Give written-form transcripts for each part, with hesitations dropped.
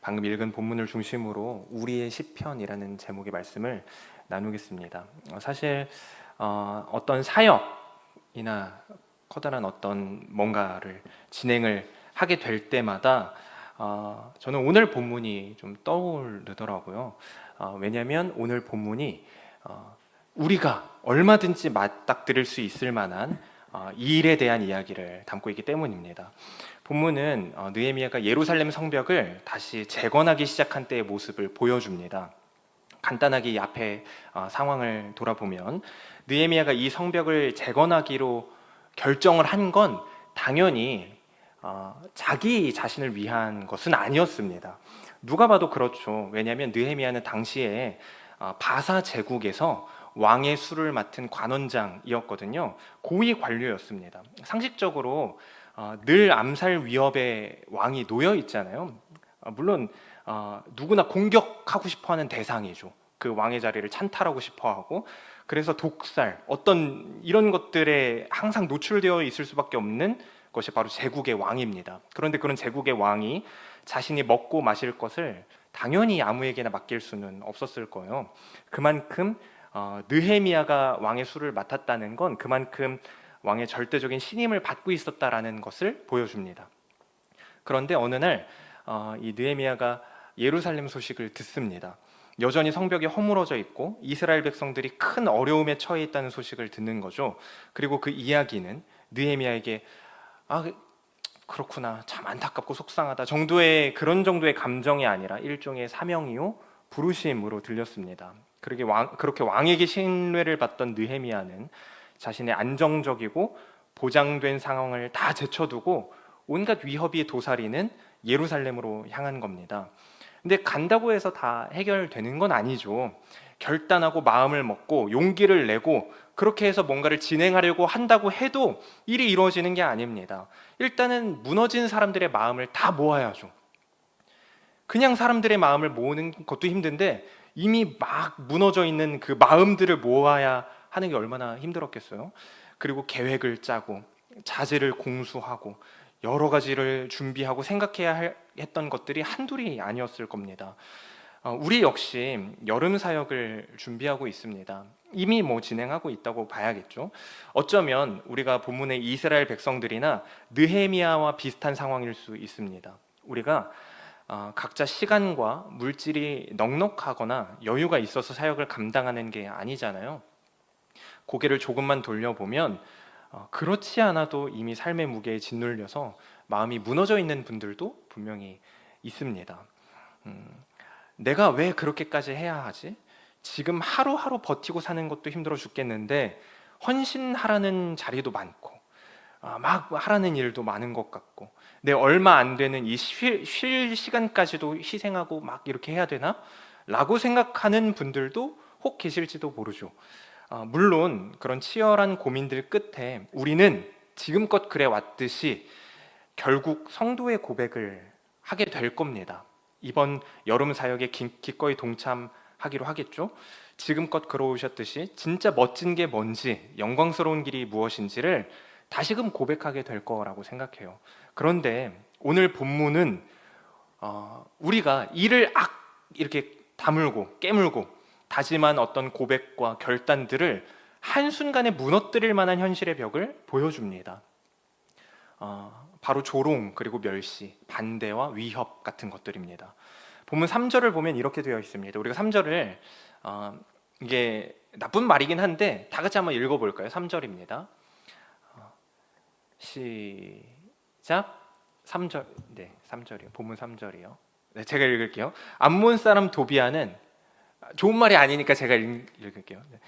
방금 읽은 본문을 중심으로 우리의 시편이라는 제목의 말씀을 나누겠습니다. 사실 어떤 사역이나 커다란 어떤 뭔가를 진행을 하게 될 때마다 저는 오늘 본문이 좀 떠오르더라고요. 왜냐하면 오늘 본문이 우리가 얼마든지 맞닥뜨릴 수 있을 만한 이 일에 대한 이야기를 담고 있기 때문입니다. 본문은 느헤미야가 예루살렘 성벽을 다시 재건하기 시작한 때의 모습을 보여줍니다. 간단하게 이 앞에 상황을 돌아보면 느헤미야가 이 성벽을 재건하기로 결정을 한 건 당연히 자기 자신을 위한 것은 아니었습니다. 누가 봐도 그렇죠. 왜냐하면 느헤미야는 당시에 바사 제국에서 왕의 수를 맡은 관원장이었거든요. 고위 관료였습니다. 상식적으로 늘 암살 위협에 왕이 놓여 있잖아요. 물론 누구나 공격하고 싶어하는 대상이죠. 그 왕의 자리를 찬탈하고 싶어하고, 그래서 독살, 어떤 이런 것들에 항상 노출되어 있을 수밖에 없는 것이 바로 제국의 왕입니다. 그런데 그런 제국의 왕이 자신이 먹고 마실 것을 당연히 아무에게나 맡길 수는 없었을 거예요. 그만큼 느헤미야가 왕의 수를 맡았다는 건 그만큼 왕의 절대적인 신임을 받고 있었다라는 것을 보여줍니다. 그런데 어느 날 이 느헤미야가 예루살렘 소식을 듣습니다. 여전히 성벽이 허물어져 있고 이스라엘 백성들이 큰 어려움에 처해 있다는 소식을 듣는 거죠. 그리고 그 이야기는 느헤미야에게 그렇구나, 참 안타깝고 속상하다 정도의 그런 정도의 감정이 아니라 일종의 사명이요 부르심으로 들렸습니다. 그렇게 왕에게 신뢰를 받던 느헤미야는 자신의 안정적이고 보장된 상황을 다 제쳐두고 온갖 위협이 도사리는 예루살렘으로 향한 겁니다. 근데 간다고 해서 다 해결되는 건 아니죠. 결단하고 마음을 먹고 용기를 내고 그렇게 해서 뭔가를 진행하려고 한다고 해도 일이 이루어지는 게 아닙니다. 일단은 무너진 사람들의 마음을 다 모아야죠. 그냥 사람들의 마음을 모으는 것도 힘든데 이미 막 무너져 있는 그 마음들을 모아야 하는 게 얼마나 힘들었겠어요. 그리고 계획을 짜고 자재를 공수하고 여러 가지를 준비하고 생각해야 했던 것들이 한둘이 아니었을 겁니다. 우리 역시 여름 사역을 준비하고 있습니다. 이미 진행하고 있다고 봐야겠죠. 어쩌면 우리가 본문의 이스라엘 백성들이나 느헤미야와 비슷한 상황일 수 있습니다. 우리가 각자 시간과 물질이 넉넉하거나 여유가 있어서 사역을 감당하는 게 아니잖아요. 고개를 조금만 돌려보면 그렇지 않아도 이미 삶의 무게에 짓눌려서 마음이 무너져 있는 분들도 분명히 있습니다. 내가 왜 그렇게까지 해야 하지? 지금 하루하루 버티고 사는 것도 힘들어 죽겠는데 헌신하라는 자리도 많고 막 하라는 일도 많은 것 같고 내 얼마 안 되는 이 쉴 시간까지도 희생하고 막 이렇게 해야 되나? 라고 생각하는 분들도 혹 계실지도 모르죠. 물론 그런 치열한 고민들 끝에 우리는 지금껏 그래 왔듯이 결국 성도의 고백을 하게 될 겁니다. 이번 여름 사역에 기꺼이 동참하기로 하겠죠. 지금껏 걸어오셨듯이 진짜 멋진 게 뭔지, 영광스러운 길이 무엇인지를 다시금 고백하게 될 거라고 생각해요. 그런데 오늘 본문은 우리가 이를 이렇게 다물고 깨물고 다짐한 어떤 고백과 결단들을 한순간에 무너뜨릴 만한 현실의 벽을 보여줍니다. 바로 조롱, 그리고 멸시, 반대와 위협 같은 것들입니다. 본문 3절을 보면 이렇게 되어 있습니다. 우리가 3절을 이게 나쁜 말이긴 한데 다 같이 한번 읽어볼까요? 3절입니다. 시작. 3절. 네, 3절이요. 본문 3절이요. 네, 제가 읽을게요. 암몬 사람 도비아는, 좋은 말이 아니니까 제가 읽을게요. 네.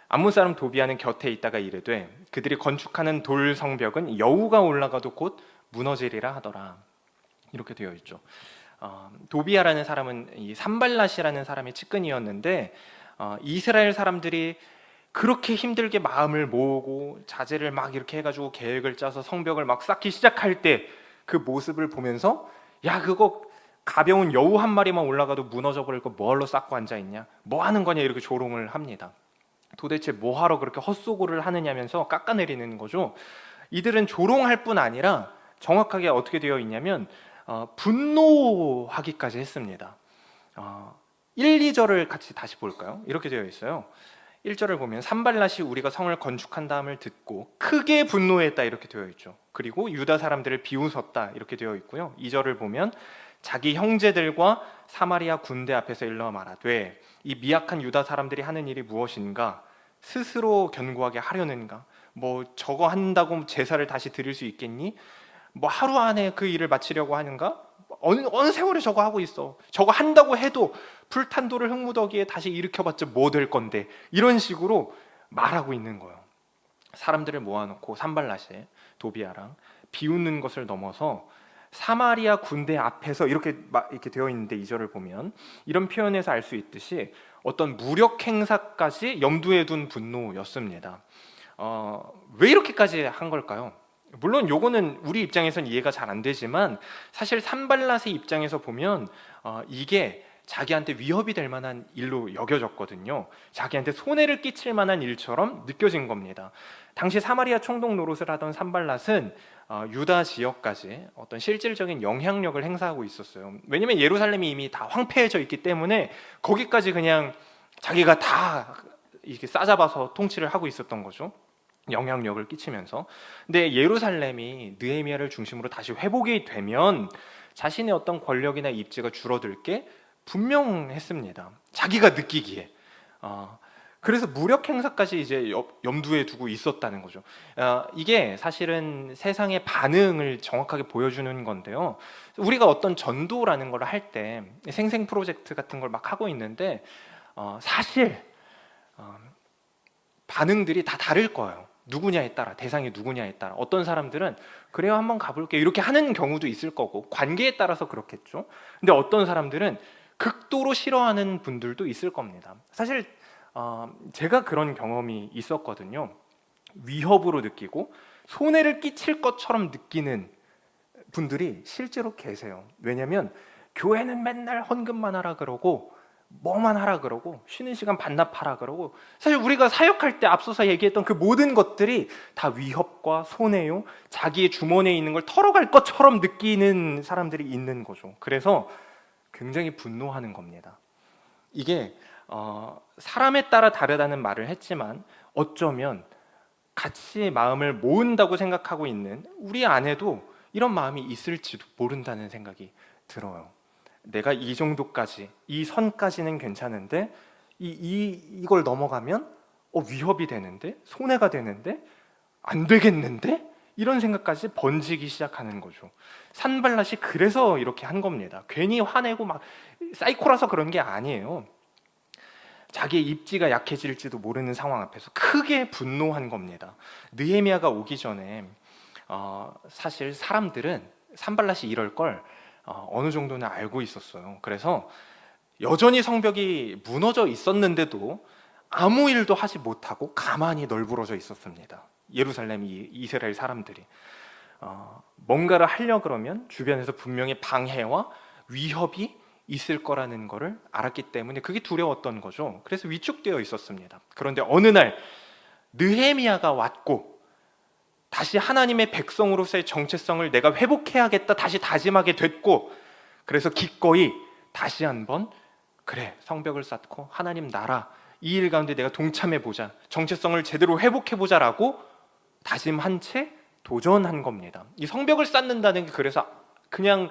암몬 사람 도비아는 곁에 있다가 이르되 그들이 건축하는 돌 성벽은 여우가 올라가도 곧 무너지리라 하더라. 이렇게 되어 있죠. 도비아라는 사람은 이 산발랏이라는 사람의 측근이었는데 이스라엘 사람들이 그렇게 힘들게 마음을 모으고 자재를 막 이렇게 해가지고 계획을 짜서 성벽을 막 쌓기 시작할 때 그 모습을 보면서 야, 그거 가벼운 여우 한 마리만 올라가도 무너져 버릴 거 뭐하러 쌓고 앉아있냐, 뭐 하는 거냐, 이렇게 조롱을 합니다. 도대체 뭐하러 그렇게 헛소고를 하느냐면서 깎아내리는 거죠. 이들은 조롱할 뿐 아니라 정확하게 어떻게 되어 있냐면 분노하기까지 했습니다. 1, 2절을 같이 다시 볼까요? 이렇게 되어 있어요. 1절을 보면 산발랏이 우리가 성을 건축한 다음을 듣고 크게 분노했다 이렇게 되어 있죠. 그리고 유다 사람들을 비웃었다 이렇게 되어 있고요. 2절을 보면 자기 형제들과 사마리아 군대 앞에서 일러 말하되 이 미약한 유다 사람들이 하는 일이 무엇인가? 스스로 견고하게 하려는가? 뭐 저거 한다고 제사를 다시 드릴 수 있겠니? 뭐 하루 안에 그 일을 마치려고 하는가? 어느 세월에 저거 하고 있어. 저거 한다고 해도 불탄 돌을 흙무더기에 다시 일으켜봤자 뭐 될 건데, 이런 식으로 말하고 있는 거예요. 사람들을 모아놓고 산발랏이 도비아랑 비웃는 것을 넘어서 사마리아 군대 앞에서 이렇게 되어 있는데, 2절을 보면 이런 표현에서 알 수 있듯이 어떤 무력 행사까지 염두에 둔 분노였습니다. 왜 이렇게까지 한 걸까요? 물론 요거는 우리 입장에선 이해가 잘 안 되지만 사실 산발랏의 입장에서 보면 이게 자기한테 위협이 될 만한 일로 여겨졌거든요. 자기한테 손해를 끼칠 만한 일처럼 느껴진 겁니다. 당시 사마리아 총독 노릇을 하던 산발랏은 유다 지역까지 어떤 실질적인 영향력을 행사하고 있었어요. 왜냐면 예루살렘이 이미 다 황폐해져 있기 때문에 거기까지 그냥 자기가 다 이렇게 싸잡아서 통치를 하고 있었던 거죠. 영향력을 끼치면서. 근데 예루살렘이 느헤미야를 중심으로 다시 회복이 되면 자신의 어떤 권력이나 입지가 줄어들 게 분명했습니다. 자기가 느끼기에. 그래서 무력 행사까지 이제 염두에 두고 있었다는 거죠. 이게 사실은 세상의 반응을 정확하게 보여주는 건데요. 우리가 어떤 전도라는 걸 할 때 생생 프로젝트 같은 걸 막 하고 있는데 사실 반응들이 다 다를 거예요. 누구냐에 따라, 대상이 누구냐에 따라. 어떤 사람들은 그래요, 한번 가볼게요 이렇게 하는 경우도 있을 거고, 관계에 따라서 그렇겠죠. 근데 어떤 사람들은 극도로 싫어하는 분들도 있을 겁니다. 사실 제가 그런 경험이 있었거든요. 위협으로 느끼고 손해를 끼칠 것처럼 느끼는 분들이 실제로 계세요. 왜냐하면 교회는 맨날 헌금만 하라 그러고 뭐만 하라 그러고 쉬는 시간 반납하라 그러고, 사실 우리가 사역할 때 앞서서 얘기했던 그 모든 것들이 다 위협과 손해요, 자기의 주머니에 있는 걸 털어갈 것처럼 느끼는 사람들이 있는 거죠. 그래서 굉장히 분노하는 겁니다. 이게 사람에 따라 다르다는 말을 했지만 어쩌면 같이 마음을 모은다고 생각하고 있는 우리 안에도 이런 마음이 있을지도 모른다는 생각이 들어요. 내가 이 정도까지, 이 선까지는 괜찮은데 이걸 넘어가면 위협이 되는데, 손해가 되는데, 안 되겠는데? 이런 생각까지 번지기 시작하는 거죠. 산발랏이 그래서 이렇게 한 겁니다. 괜히 화내고 막 사이코라서 그런 게 아니에요. 자기의 입지가 약해질지도 모르는 상황 앞에서 크게 분노한 겁니다. 느헤미야가 오기 전에 사실 사람들은 산발랏이 이럴 걸 어느 정도는 알고 있었어요. 그래서 여전히 성벽이 무너져 있었는데도 아무 일도 하지 못하고 가만히 널브러져 있었습니다. 예루살렘, 이스라엘 사람들이 뭔가를 하려 그러면 주변에서 분명히 방해와 위협이 있을 거라는 것을 알았기 때문에 그게 두려웠던 거죠. 그래서 위축되어 있었습니다. 그런데 어느 날 느헤미야가 왔고 다시 하나님의 백성으로서의 정체성을 내가 회복해야겠다 다시 다짐하게 됐고, 그래서 기꺼이 다시 한번 그래, 성벽을 쌓고 하나님 나라 이 일 가운데 내가 동참해보자, 정체성을 제대로 회복해보자라고 다짐한 채 도전한 겁니다. 이 성벽을 쌓는다는 게 그래서 그냥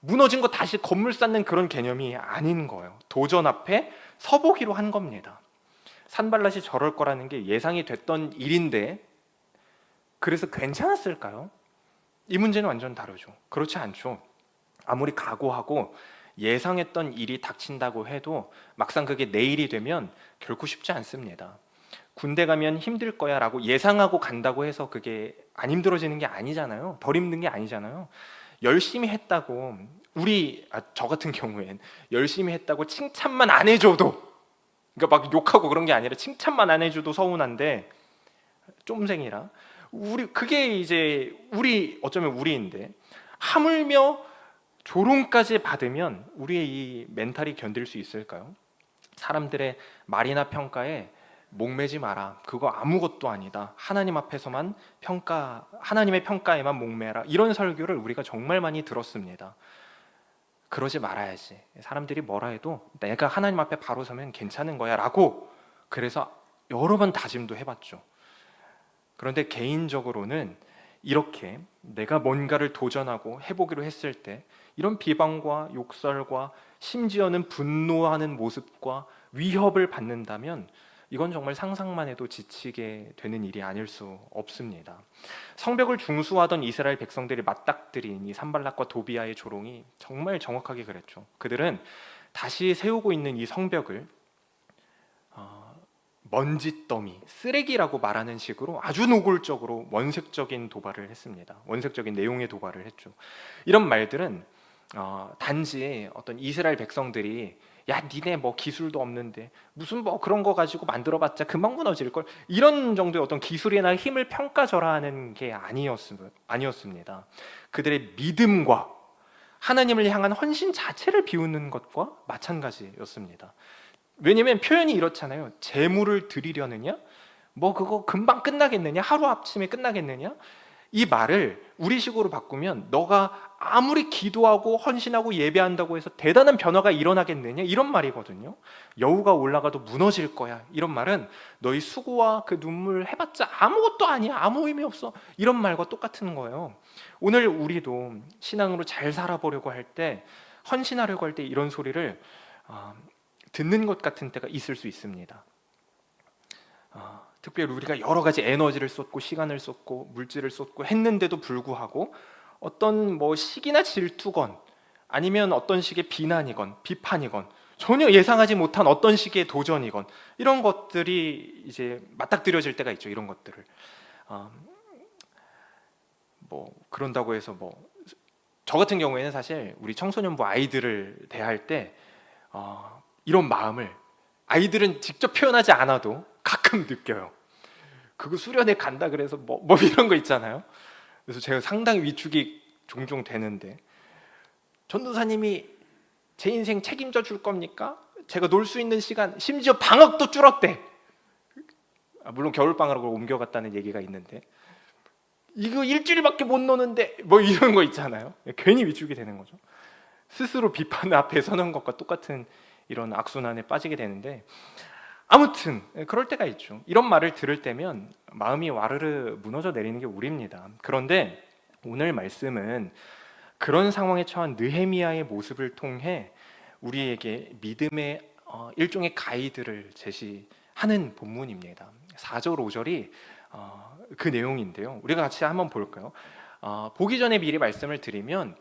무너진 거 다시 건물 쌓는 그런 개념이 아닌 거예요. 도전 앞에 서보기로 한 겁니다. 산발랏이 저럴 거라는 게 예상이 됐던 일인데 그래서 괜찮았을까요? 이 문제는 완전 다르죠. 그렇지 않죠. 아무리 각오하고 예상했던 일이 닥친다고 해도 막상 그게 내일이 되면 결코 쉽지 않습니다. 군대 가면 힘들 거야 라고 예상하고 간다고 해서 그게 안 힘들어지는 게 아니잖아요. 덜 힘든 게 아니잖아요. 열심히 했다고, 저 같은 경우엔 열심히 했다고 칭찬만 안 해줘도, 그러니까 막 욕하고 그런 게 아니라 칭찬만 안 해줘도 서운한데, 쫌생이라 그게 이제 어쩌면 우리인데, 하물며 조롱까지 받으면 우리의 이 멘탈이 견딜 수 있을까요? 사람들의 말이나 평가에 목매지 마라. 그거 아무것도 아니다. 하나님 앞에서만 하나님의 평가에만 목매라. 이런 설교를 우리가 정말 많이 들었습니다. 그러지 말아야지. 사람들이 뭐라 해도 내가 하나님 앞에 바로 서면 괜찮은 거야 라고, 그래서 여러 번 다짐도 해봤죠. 그런데 개인적으로는 이렇게 내가 뭔가를 도전하고 해보기로 했을 때 이런 비방과 욕설과 심지어는 분노하는 모습과 위협을 받는다면 이건 정말 상상만 해도 지치게 되는 일이 아닐 수 없습니다. 성벽을 중수하던 이스라엘 백성들이 맞닥뜨린 이 산발락과 도비아의 조롱이 정말 정확하게 그랬죠. 그들은 다시 세우고 있는 이 성벽을 먼지더미, 쓰레기라고 말하는 식으로 아주 노골적으로 원색적인 도발을 했습니다. 원색적인 내용의 도발을 했죠. 이런 말들은 단지 어떤 이스라엘 백성들이 야 니네 뭐 기술도 없는데 무슨 뭐 그런 거 가지고 만들어봤자 금방 무너질 걸, 이런 정도의 어떤 기술이나 힘을 평가절하하는 게 아니었습니다. 그들의 믿음과 하나님을 향한 헌신 자체를 비우는 것과 마찬가지였습니다. 왜냐면 표현이 이렇잖아요. 재물을 드리려느냐? 뭐 그거 금방 끝나겠느냐? 하루아침에 끝나겠느냐? 이 말을 우리식으로 바꾸면 너가 아무리 기도하고 헌신하고 예배한다고 해서 대단한 변화가 일어나겠느냐? 이런 말이거든요. 여우가 올라가도 무너질 거야. 이런 말은 너희 수고와 그 눈물 해봤자 아무것도 아니야. 아무 의미 없어. 이런 말과 똑같은 거예요. 오늘 우리도 신앙으로 잘 살아보려고 할 때, 헌신하려고 할 때 이런 소리를 듣는 것 같은 때가 있을 수 있습니다. 특별히 우리가 여러 가지 에너지를 쏟고 시간을 쏟고 물질을 쏟고 했는데도 불구하고 어떤 뭐 시기나 질투건 아니면 어떤 식의 비난이건 비판이건 전혀 예상하지 못한 어떤 식의 도전이건 이런 것들이 이제 맞닥뜨려질 때가 있죠. 이런 것들을 뭐 그런다고 해서 뭐 저 같은 경우에는 사실 우리 청소년부 아이들을 대할 때 이런 마음을 아이들은 직접 표현하지 않아도 가끔 느껴요. 그거 수련회 간다 그래서 뭐 이런 거 있잖아요. 그래서 제가 상당히 위축이 종종 되는데, 전도사님이 제 인생 책임져 줄 겁니까? 제가 놀 수 있는 시간, 심지어 방학도 줄었대. 물론 겨울방학으로 옮겨갔다는 얘기가 있는데 이거 일주일밖에 못 노는데 뭐 이런 거 있잖아요. 괜히 위축이 되는 거죠. 스스로 비판 앞에 서는 것과 똑같은 이런 악순환에 빠지게 되는데, 아무튼 그럴 때가 있죠. 이런 말을 들을 때면 마음이 와르르 무너져 내리는 게 우리입니다. 그런데 오늘 말씀은 그런 상황에 처한 느헤미야의 모습을 통해 우리에게 믿음의 일종의 가이드를 제시하는 본문입니다. 4절 5절이 그 내용인데요. 우리가 같이 한번 볼까요? 보기 전에 미리 말씀을 드리면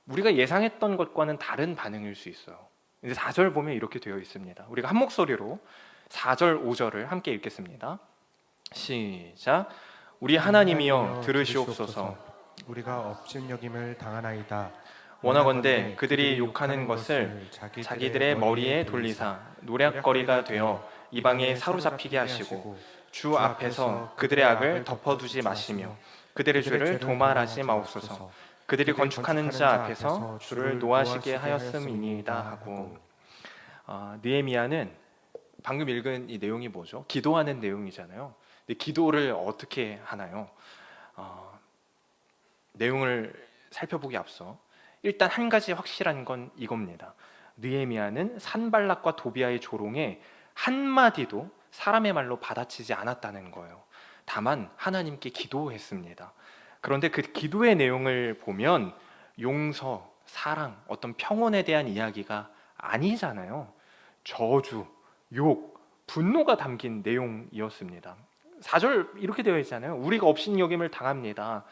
우리가 예상했던 것과는 다른 반응일 수 있어요. 이제 4절 보면 이렇게 되어 있습니다. 우리가 한 목소리로 4절 5절을 함께 읽겠습니다. 시작. 우리 하나님이여 들으시옵소서. 우리가 업신여김을 당하나이다. 원하건대 그들이 욕하는 것을 자기들의 머리에 돌리사 노략거리가 되어 이방에 사로잡히게 하시고 주 앞에서 그들의 악을 덮어두지 마시며 그들의 죄를 도말하지 마옵소서. 그들이 건축하는 자 앞에서 주를 노하시게 하였음이니이다 하고, 느헤미야는 방금 읽은 이 내용이 뭐죠? 기도하는 내용이잖아요. 근데 기도를 어떻게 하나요? 내용을 살펴보기 앞서 일단 한 가지 확실한 건 이겁니다. 느헤미야는 산발락과 도비아의 조롱에 한마디도 사람의 말로 받아치지 않았다는 거예요. 다만 하나님께 기도했습니다. 그런데 그 기도의 내용을 보면 용서, 사랑, 어떤 평온에 대한 이야기가 아니잖아요. 저주, 욕, 분노가 담긴 내용이었습니다. 4절 이렇게 되어 있잖아요. 우리가 업신여김을 당합니다.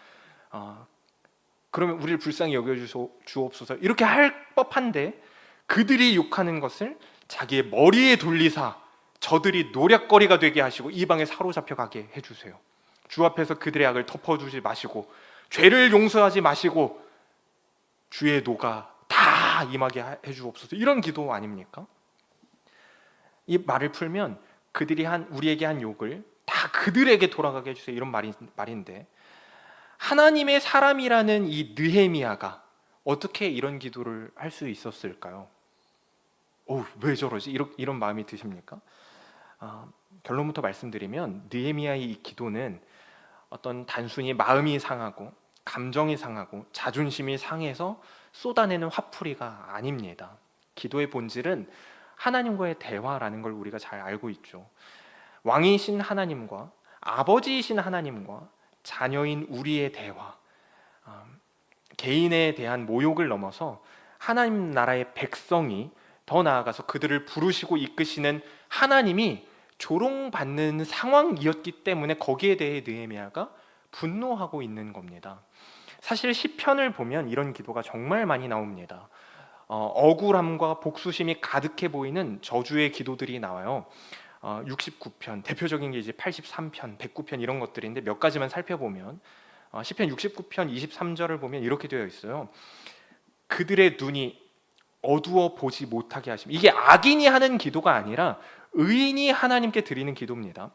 그러면 우리를 불쌍히 여겨주옵소서. 이렇게 할 법한데 그들이 욕하는 것을 자기의 머리에 돌리사 저들이 노략거리가 되게 하시고 이방에 사로잡혀 가게 해주세요. 주 앞에서 그들의 악을 덮어주지 마시고 죄를 용서하지 마시고 주의 노가 다 임하게 해주옵소서. 이런 기도 아닙니까? 이 말을 풀면 그들이 우리에게 한 욕을 다 그들에게 돌아가게 해주세요. 이런 말인데, 하나님의 사람이라는 이 느헤미야가 어떻게 이런 기도를 할 수 있었을까요? 왜 저러지? 이런 마음이 드십니까? 결론부터 말씀드리면 느헤미야의 이 기도는 어떤 단순히 마음이 상하고 감정이 상하고 자존심이 상해서 쏟아내는 화풀이가 아닙니다. 기도의 본질은 하나님과의 대화라는 걸 우리가 잘 알고 있죠. 왕이신 하나님과 아버지이신 하나님과 자녀인 우리의 대화, 개인에 대한 모욕을 넘어서 하나님 나라의 백성이, 더 나아가서 그들을 부르시고 이끄시는 하나님이 조롱받는 상황이었기 때문에 거기에 대해 느헤미야가 분노하고 있는 겁니다. 사실 시편을 보면 이런 기도가 정말 많이 나옵니다. 억울함과 복수심이 가득해 보이는 저주의 기도들이 나와요. 69편, 대표적인 게 이제 83편, 109편 이런 것들인데 몇 가지만 살펴보면 시편 69편 23절을 보면 이렇게 되어 있어요. 그들의 눈이 어두워 보지 못하게 하심. 이게 악인이 하는 기도가 아니라 의인이 하나님께 드리는 기도입니다.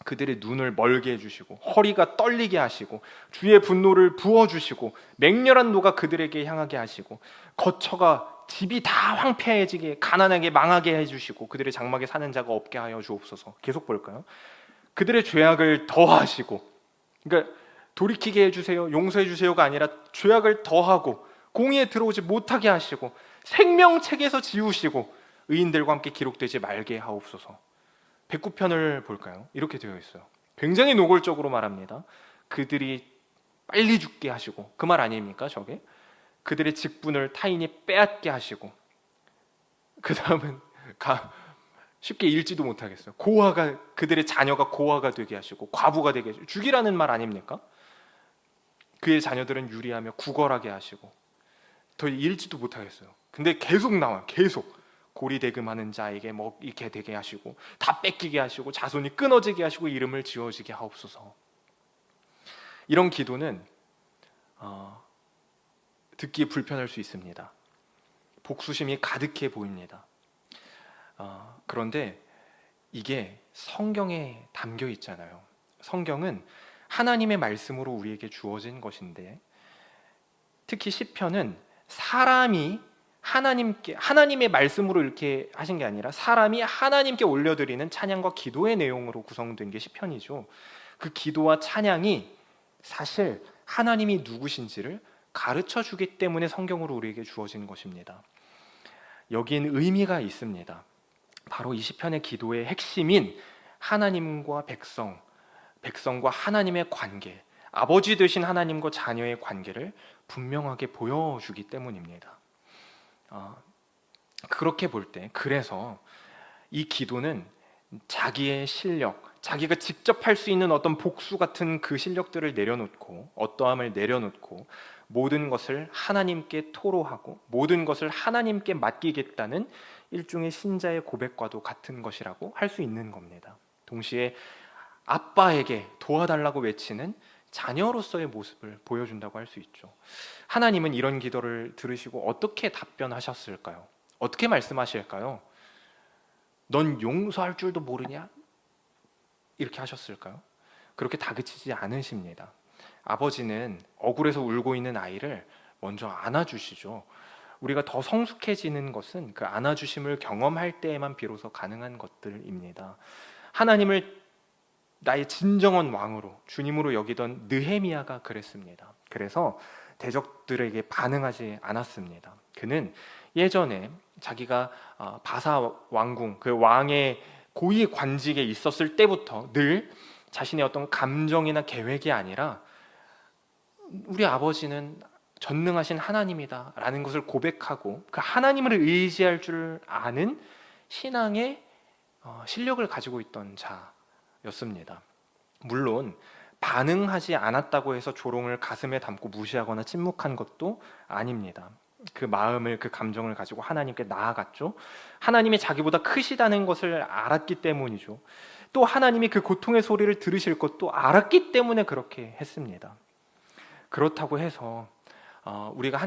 그들의 눈을 멀게 해주시고 허리가 떨리게 하시고 주의 분노를 부어주시고 맹렬한 노가 그들에게 향하게 하시고 거처가 집이 다 황폐해지게 가난하게 망하게 해주시고 그들의 장막에 사는 자가 없게 하여 주옵소서. 계속 볼까요? 그들의 죄악을 더하시고, 그러니까 돌이키게 해주세요, 용서해 주세요가 아니라 죄악을 더하고 공의에 들어오지 못하게 하시고 생명책에서 지우시고 의인들과 함께 기록되지 말게 하옵소서. 109편을 볼까요? 이렇게 되어 있어요. 굉장히 노골적으로 말합니다. 그들이 빨리 죽게 하시고, 그 말 아닙니까 저게? 그들의 직분을 타인이 빼앗게 하시고, 그 다음은 쉽게 읽지도 못하겠어요. 고아가, 그들의 자녀가 고아가 되게 하시고 과부가 되게 하시고, 죽이라는 말 아닙니까? 그의 자녀들은 유리하며 구걸하게 하시고, 더 읽지도 못하겠어요. 근데 계속 나와요. 계속 고리대금하는 자에게 먹이게 되게 하시고 다 뺏기게 하시고 자손이 끊어지게 하시고 이름을 지어지게 하옵소서. 이런 기도는 듣기 불편할 수 있습니다. 복수심이 가득해 보입니다. 그런데 이게 성경에 담겨 있잖아요. 성경은 하나님의 말씀으로 우리에게 주어진 것인데, 특히 시편은 사람이 하나님의 말씀으로 이렇게 하신 게 아니라 사람이 하나님께 올려드리는 찬양과 기도의 내용으로 구성된 게 시편이죠. 그 기도와 찬양이 사실 하나님이 누구신지를 가르쳐 주기 때문에 성경으로 우리에게 주어진 것입니다. 여기엔 의미가 있습니다. 바로 이 시편의 기도의 핵심인 하나님과 백성과 하나님의 관계, 아버지 되신 하나님과 자녀의 관계를 분명하게 보여주기 때문입니다. 그렇게 볼 때, 그래서 이 기도는 자기의 실력, 자기가 직접 할 수 있는 어떤 복수 같은 그 실력들을 내려놓고, 어떠함을 내려놓고 모든 것을 하나님께 토로하고 모든 것을 하나님께 맡기겠다는 일종의 신자의 고백과도 같은 것이라고 할 수 있는 겁니다. 동시에 아빠에게 도와달라고 외치는 자녀로서의 모습을 보여준다고 할 수 있죠. 하나님은 이런 기도를 들으시고 어떻게 답변하셨을까요? 어떻게 말씀하실까요? 넌 용서할 줄도 모르냐? 이렇게 하셨을까요? 그렇게 다그치지 않으십니다. 아버지는 억울해서 울고 있는 아이를 먼저 안아주시죠. 우리가 더 성숙해지는 것은 그 안아주심을 경험할 때에만 비로소 가능한 것들입니다. 하나님을 나의 진정한 왕으로, 주님으로 여기던 느헤미야가 그랬습니다. 그래서 대적들에게 반응하지 않았습니다. 그는 예전에 자기가 바사 왕궁, 그 왕의 고위 관직에 있었을 때부터 늘 자신의 어떤 감정이나 계획이 아니라 우리 아버지는 전능하신 하나님이다 라는 것을 고백하고 그 하나님을 의지할 줄 아는 신앙의 실력을 가지고 있던 자였습니다. 물론 반응하지 않았다고 해서 조롱을 가슴에 담고 무시하거나 침묵한 것도 아닙니다. 그 마음을, 그 감정을 가지고 하나님께 나아갔죠. 하나님이 자기보다 크시다는 것을 알았기 때문이죠. 또 하나님이 그 고통의 소리를 들으실 것도 알았기 때문에 그렇게 했습니다. 그렇다고 해서 우리가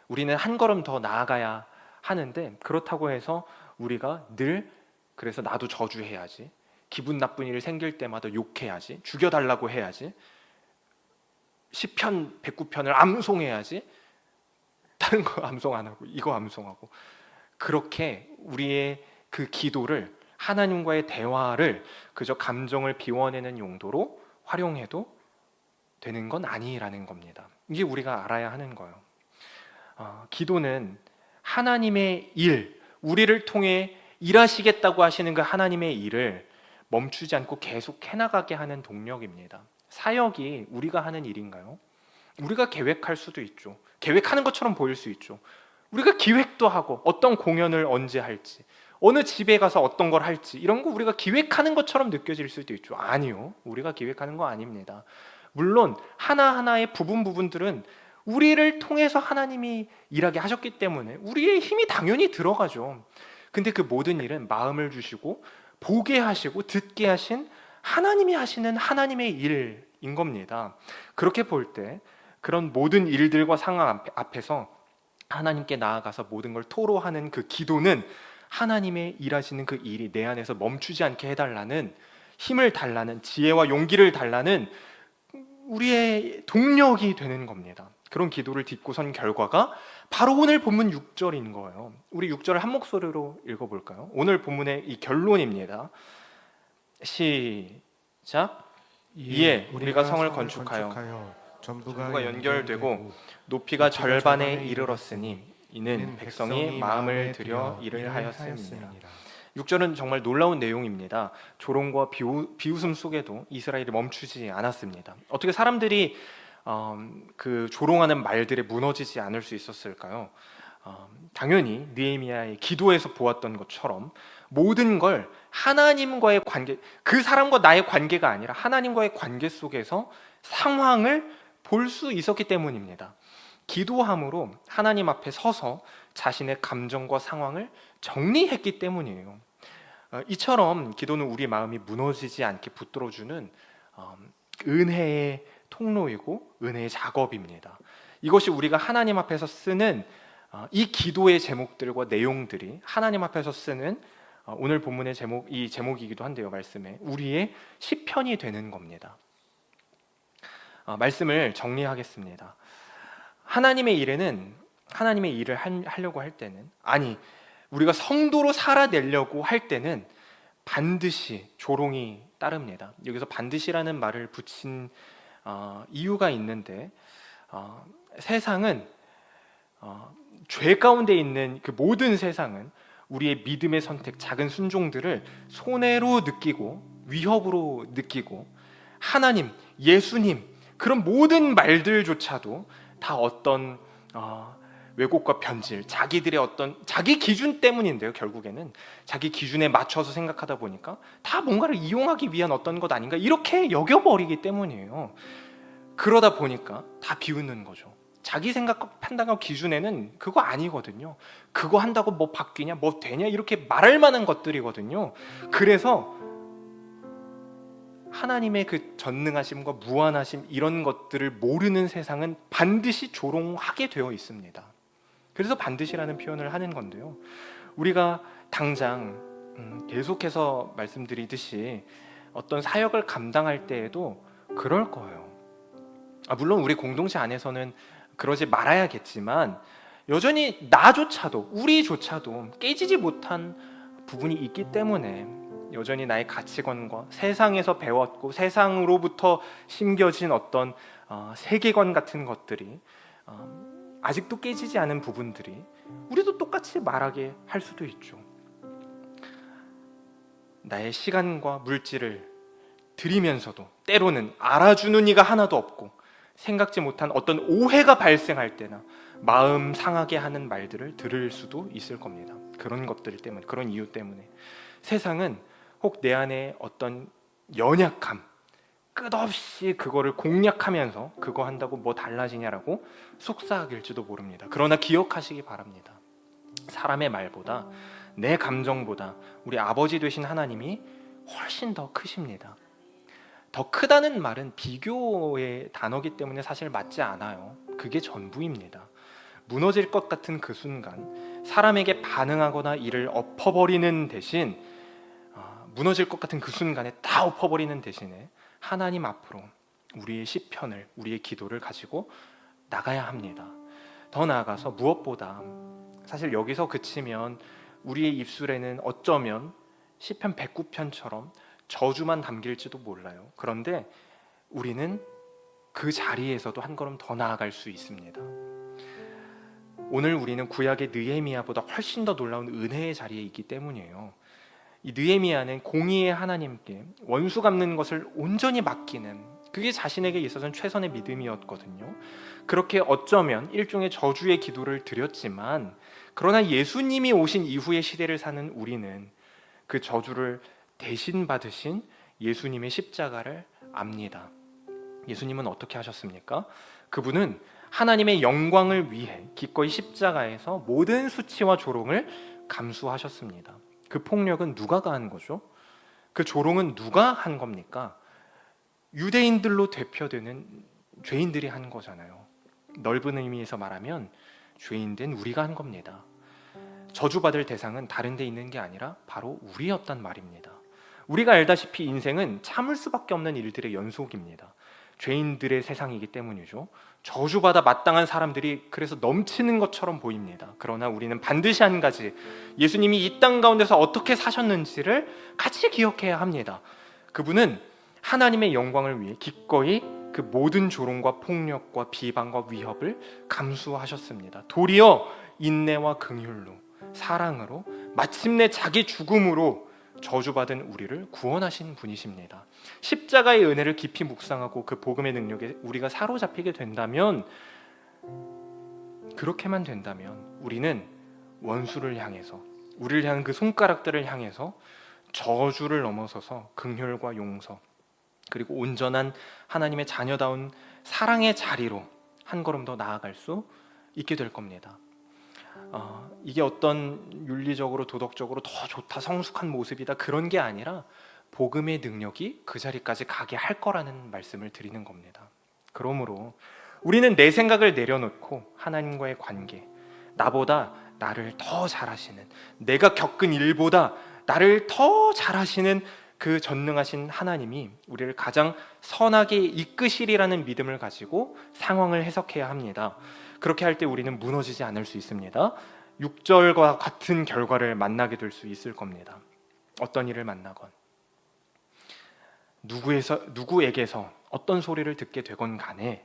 우리는 한 걸음 더 나아가야 하는데, 그렇다고 해서 우리가 늘 그래서 나도 저주해야지, 기분 나쁜 일이 생길 때마다 욕해야지, 죽여달라고 해야지, 시편 109편을 암송해야지, 다른 거 암송 안 하고 이거 암송하고, 그렇게 우리의 그 기도를 하나님과의 대화를 그저 감정을 비워내는 용도로 활용해도 되는 건 아니라는 겁니다. 이게 우리가 알아야 하는 거예요. 기도는 하나님의 일, 우리를 통해 일하시겠다고 하시는 그 하나님의 일을 멈추지 않고 계속 해나가게 하는 동력입니다. 사역이 우리가 하는 일인가요? 우리가 계획할 수도 있죠. 계획하는 것처럼 보일 수 있죠. 우리가 기획도 하고 어떤 공연을 언제 할지, 어느 집에 가서 어떤 걸 할지 이런 거 우리가 기획하는 것처럼 느껴질 수도 있죠. 아니요, 우리가 기획하는 거 아닙니다. 물론 하나하나의 부분들은 우리를 통해서 하나님이 일하게 하셨기 때문에 우리의 힘이 당연히 들어가죠. 근데 그 모든 일은 마음을 주시고 보게 하시고 듣게 하신 하나님이 하시는 하나님의 일인 겁니다. 그렇게 볼 때 그런 모든 일들과 상황 앞에서 하나님께 나아가서 모든 걸 토로하는 그 기도는 하나님의 일하시는 그 일이 내 안에서 멈추지 않게 해달라는, 힘을 달라는, 지혜와 용기를 달라는 우리의 동력이 되는 겁니다. 그런 기도를 딛고 선 결과가 바로 오늘 본문 6절인 거예요. 우리 6절을 한 목소리로 읽어볼까요? 오늘 본문의 이 결론입니다. 시작. 이에 우리가 성을 건축하여 전부가 연결되고 높이가 절반에 이르렀으니 이는 백성이 마음을 들여 일을 하였음이니라. 6절은 정말 놀라운 내용입니다. 조롱과 비웃음 속에도 이스라엘이 멈추지 않았습니다. 어떻게 사람들이 그 조롱하는 말들에 무너지지 않을 수 있었을까요? 당연히 느헤미야의 기도에서 보았던 것처럼 모든 걸 하나님과의 관계, 그 사람과 나의 관계가 아니라 하나님과의 관계 속에서 상황을 볼 수 있었기 때문입니다. 기도함으로 하나님 앞에 서서 자신의 감정과 상황을 정리했기 때문이에요. 이처럼 기도는 우리 마음이 무너지지 않게 붙들어주는 은혜의 통로이고 은혜의 작업입니다. 이것이 우리가 하나님 앞에서 쓰는 이 기도의 제목들과 내용들이 하나님 앞에서 쓰는 오늘 본문의 이 제목이기도 한데요. 말씀에 우리의 시편이 되는 겁니다. 말씀을 정리하겠습니다. 하나님의 일을 하려고 할 때는, 아니 우리가 성도로 살아내려고 할 때는 반드시 조롱이 따릅니다. 여기서 반드시라는 말을 붙인 이유가 있는데, 세상은 죄 가운데 있는 그 모든 세상은 우리의 믿음의 선택, 작은 순종들을 손해로 느끼고 위협으로 느끼고, 하나님, 예수님 그런 모든 말들조차도 다 어떤 왜곡과 변질, 자기들의 어떤 자기 기준 때문인데요. 결국에는 자기 기준에 맞춰서 생각하다 보니까 다 뭔가를 이용하기 위한 어떤 것 아닌가 이렇게 여겨버리기 때문이에요. 그러다 보니까 다 비웃는 거죠. 자기 생각과 판단과 기준에는 그거 아니거든요. 그거 한다고 뭐 바뀌냐, 뭐 되냐 이렇게 말할 만한 것들이거든요. 그래서 하나님의 그 전능하심과 무한하심 이런 것들을 모르는 세상은 반드시 조롱하게 되어 있습니다. 그래서 반드시라는 표현을 하는 건데요. 우리가 당장 계속해서 말씀드리듯이 어떤 사역을 감당할 때에도 그럴 거예요. 물론 우리 공동체 안에서는 그러지 말아야겠지만 여전히 나조차도, 우리조차도 깨지지 못한 부분이 있기 때문에 여전히 나의 가치관과 세상에서 배웠고 세상으로부터 심겨진 어떤 세계관 같은 것들이 아직도 깨지지 않은 부분들이 우리도 똑같이 말하게 할 수도 있죠. 나의 시간과 물질을 드리면서도 때로는 알아주는 이가 하나도 없고 생각지 못한 어떤 오해가 발생할 때나 마음 상하게 하는 말들을 들을 수도 있을 겁니다. 그런 것들 때문에, 그런 이유 때문에 세상은 혹 내 안에 어떤 연약함, 끝없이 그거를 공략하면서 그거 한다고 뭐 달라지냐라고 속삭일지도 모릅니다. 그러나 기억하시기 바랍니다. 사람의 말보다, 내 감정보다 우리 아버지 되신 하나님이 훨씬 더 크십니다. 더 크다는 말은 비교의 단어이기 때문에 사실 맞지 않아요. 그게 전부입니다. 무너질 것 같은 그 순간 사람에게 반응하거나 이를 엎어버리는 대신, 무너질 것 같은 그 순간에 다 엎어버리는 대신에 하나님 앞으로 우리의 시편을, 우리의 기도를 가지고 나가야 합니다. 더 나아가서 무엇보다 사실 여기서 그치면 우리의 입술에는 어쩌면 시편 109편처럼 저주만 담길지도 몰라요. 그런데 우리는 그 자리에서도 한 걸음 더 나아갈 수 있습니다. 오늘 우리는 구약의 느헤미야보다 훨씬 더 놀라운 은혜의 자리에 있기 때문이에요. 이 느헤미야는 공의의 하나님께 원수 갚는 것을 온전히 맡기는, 그게 자신에게 있어서는 최선의 믿음이었거든요. 그렇게 어쩌면 일종의 저주의 기도를 드렸지만, 그러나 예수님이 오신 이후의 시대를 사는 우리는 그 저주를 대신 받으신 예수님의 십자가를 압니다. 예수님은 어떻게 하셨습니까? 그분은 하나님의 영광을 위해 기꺼이 십자가에서 모든 수치와 조롱을 감수하셨습니다. 그 폭력은 누가 가한 거죠? 그 조롱은 누가 한 겁니까? 유대인들로 대표되는 죄인들이 한 거잖아요. 넓은 의미에서 말하면 죄인된 우리가 한 겁니다. 저주받을 대상은 다른 데 있는 게 아니라 바로 우리였단 말입니다. 우리가 알다시피 인생은 참을 수밖에 없는 일들의 연속입니다. 죄인들의 세상이기 때문이죠. 저주받아 마땅한 사람들이 그래서 넘치는 것처럼 보입니다. 그러나 우리는 반드시 한 가지, 예수님이 이 땅 가운데서 어떻게 사셨는지를 같이 기억해야 합니다. 그분은 하나님의 영광을 위해 기꺼이 그 모든 조롱과 폭력과 비방과 위협을 감수하셨습니다. 도리어 인내와 긍휼로, 사랑으로, 마침내 자기 죽음으로 저주받은 우리를 구원하신 분이십니다. 십자가의 은혜를 깊이 묵상하고 그 복음의 능력에 우리가 사로잡히게 된다면, 그렇게만 된다면 우리는 원수를 향해서, 우리를 향한 그 손가락들을 향해서 저주를 넘어서서 긍휼과 용서, 그리고 온전한 하나님의 자녀다운 사랑의 자리로 한 걸음 더 나아갈 수 있게 될 겁니다. 이게 어떤 윤리적으로 도덕적으로 더 좋다, 성숙한 모습이다, 그런 게 아니라 복음의 능력이 그 자리까지 가게 할 거라는 말씀을 드리는 겁니다. 그러므로 우리는 내 생각을 내려놓고 하나님과의 관계, 나보다 나를 더 잘하시는, 내가 겪은 일보다 나를 더 잘하시는 그 전능하신 하나님이 우리를 가장 선하게 이끄시리라는 믿음을 가지고 상황을 해석해야 합니다. 그렇게 할 때 우리는 무너지지 않을 수 있습니다. 6절과 같은 결과를 만나게 될 수 있을 겁니다. 어떤 일을 만나건, 누구에게서 어떤 소리를 듣게 되건 간에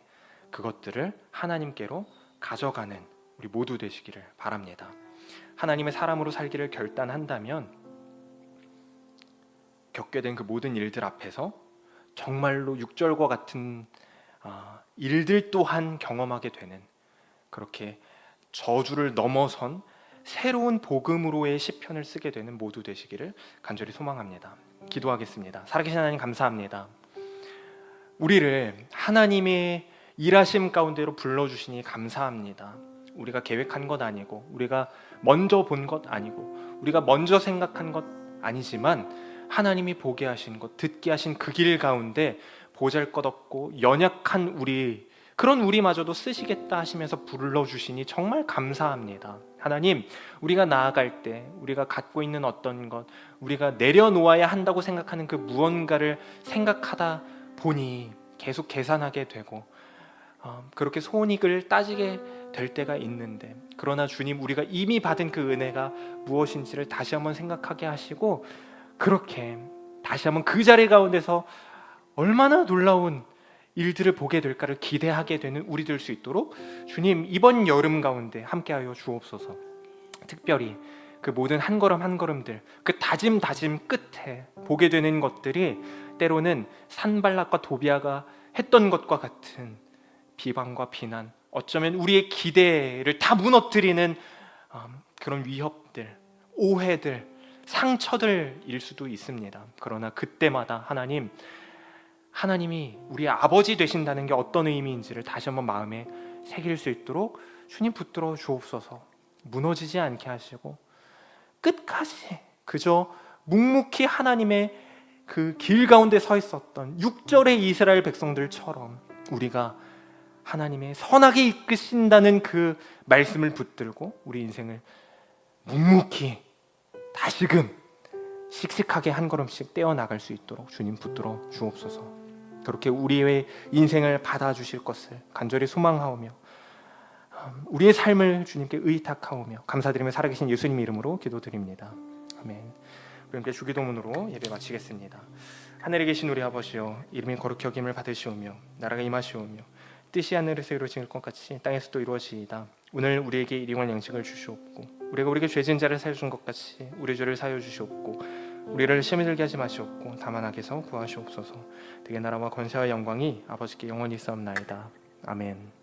그것들을 하나님께로 가져가는 우리 모두 되시기를 바랍니다. 하나님의 사람으로 살기를 결단한다면 겪게 된 그 모든 일들 앞에서 정말로 6절과 같은 일들 또한 경험하게 되는, 그렇게 저주를 넘어선 새로운 복음으로의 시편을 쓰게 되는 모두 되시기를 간절히 소망합니다. 기도하겠습니다. 살아계신 하나님, 감사합니다. 우리를 하나님의 일하심 가운데로 불러주시니 감사합니다. 우리가 계획한 것 아니고, 우리가 먼저 본 것 아니고, 우리가 먼저 생각한 것 아니지만 하나님이 보게 하신 것, 듣게 하신 그 길 가운데 보잘것없고 연약한 우리, 그런 우리마저도 쓰시겠다 하시면서 불러주시니 정말 감사합니다. 하나님, 우리가 나아갈 때 우리가 갖고 있는 어떤 것, 우리가 내려놓아야 한다고 생각하는 그 무언가를 생각하다 보니 계속 계산하게 되고 그렇게 손익을 따지게 될 때가 있는데, 그러나 주님, 우리가 이미 받은 그 은혜가 무엇인지를 다시 한번 생각하게 하시고, 그렇게 다시 한번 그 자리 가운데서 얼마나 놀라운 일들을 보게 될까를 기대하게 되는 우리 될 수 있도록 주님, 이번 여름 가운데 함께하여 주옵소서. 특별히 그 모든 한 걸음 한 걸음들, 그 다짐 끝에 보게 되는 것들이 때로는 산발락과 도비아가 했던 것과 같은 비방과 비난, 어쩌면 우리의 기대를 다 무너뜨리는 그런 위협들, 오해들, 상처들일 수도 있습니다. 그러나 그때마다 하나님이 우리의 아버지 되신다는 게 어떤 의미인지를 다시 한번 마음에 새길 수 있도록 주님 붙들어 주옵소서. 무너지지 않게 하시고 끝까지 그저 묵묵히 하나님의 그 길 가운데 서 있었던 6절의 이스라엘 백성들처럼 우리가 하나님의 선하게 이끄신다는 그 말씀을 붙들고 우리 인생을 묵묵히 다시금 씩씩하게 한 걸음씩 떼어나갈 수 있도록 주님 붙들어 주옵소서. 그렇게 우리의 인생을 받아주실 것을 간절히 소망하오며 우리의 삶을 주님께 의탁하오며 감사드리며 살아계신 예수님 이름으로 기도드립니다. 아멘. 우리 함께 주기도문으로 예배 마치겠습니다. 하늘에 계신 우리 아버지여, 이름이 거룩히 여김을 받으시오며 나라가 임하시오며 뜻이 하늘에서 이루어질 것 같이 땅에서도 이루어지이다. 오늘 우리에게 일용할 양식을 주시옵고 우리가 우리에게 죄진 자를 사여준 것 같이 우리 죄를 사여 주시옵고 우리를 시험에 들게 하지 마시옵고 다만 악에서 구하시옵소서. 되게 나라와 권세와 영광이 아버지께 영원히 있사옵나이다. 아멘.